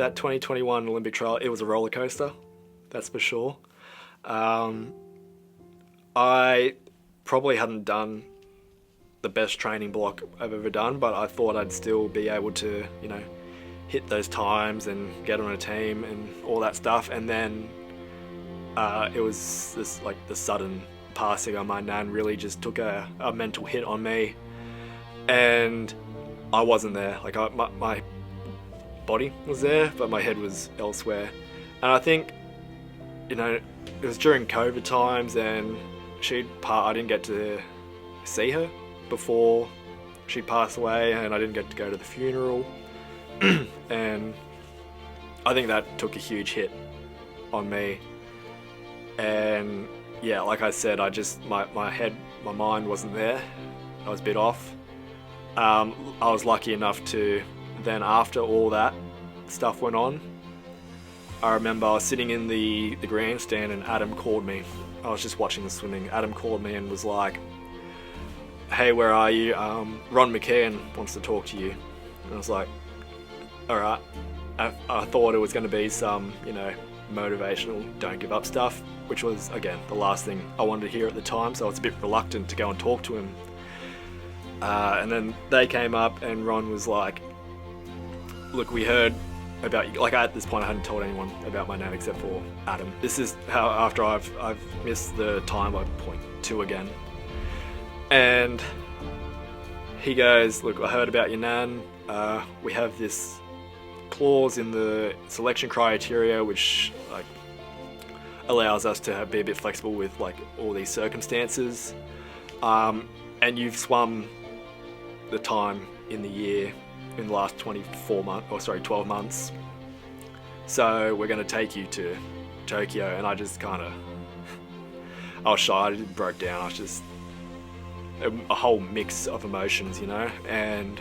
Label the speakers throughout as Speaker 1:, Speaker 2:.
Speaker 1: that 2021 Olympic trial, it was a roller coaster, that's for sure. I probably hadn't done the best training block I've ever done, but I thought I'd still be able to, you know, hit those times and get on a team and all that stuff. And then it was this, like, the sudden passing of my nan really just took a mental hit on me, and I wasn't there. Like, my body was there, but my head was elsewhere. And I think, you know, it was during COVID times, and I didn't get to see her before she passed away, and I didn't get to go to the funeral. And I think that took a huge hit on me. And yeah, like I said, my mind wasn't there. I was a bit off. I was lucky enough to then, after all that stuff went on, I remember I was sitting in the grandstand and Adam called me. I was just watching the swimming. Adam called me and was like, "Hey, where are you? Ron McCann wants to talk to you." And I was like, all right. I thought it was going to be some, you know, motivational don't give up stuff, which was, again, the last thing I wanted to hear at the time, so I was a bit reluctant to go and talk to him. And then they came up and Ron was like, "Look, we heard about you." Like, at this point I hadn't told anyone about my nan except for Adam. This is how, after I've missed the time by 0.2 again. And he goes, "Look, I heard about your nan. We have this clause in the selection criteria which, like, allows us to be a bit flexible with, like, all these circumstances. And you've swum the time in the year in the last 12 months. So we're going to take you to Tokyo." And I just I was shy, I broke down. I was just a whole mix of emotions, you know. And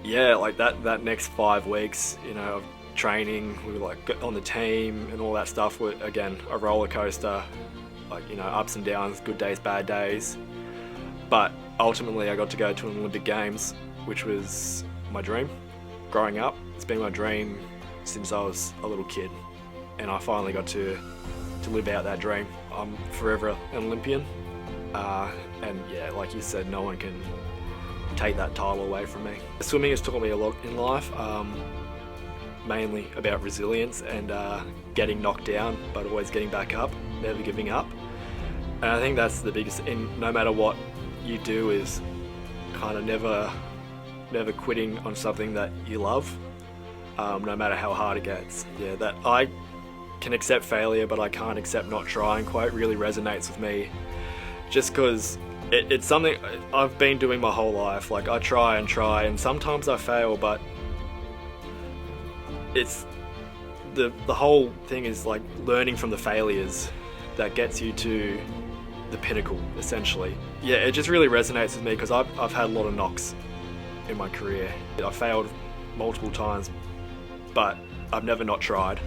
Speaker 1: yeah, like that next 5 weeks, you know, of training, we were like on the team and all that stuff, were, again, a roller coaster, like, you know, ups and downs, good days, bad days. But ultimately I got to go to an Olympic Games, which was my dream growing up. It's been my dream since I was a little kid, and I finally got to live out that dream. I'm forever an Olympian, and yeah, like you said, no one can take that title away from me. Swimming has taught me a lot in life, mainly about resilience and getting knocked down but always getting back up, never giving up. And I think that's the biggest, no matter what you do, is kind of never quitting on something that you love, no matter how hard it gets. Yeah, that I can accept failure but I can't accept not trying quite really resonates with me, just because it's something I've been doing my whole life. Like, I try and sometimes I fail, but it's the whole thing is, like, learning from the failures that gets you to the pinnacle, essentially. Yeah, it just really resonates with me because I've had a lot of knocks in my career. I failed multiple times, but I've never not tried.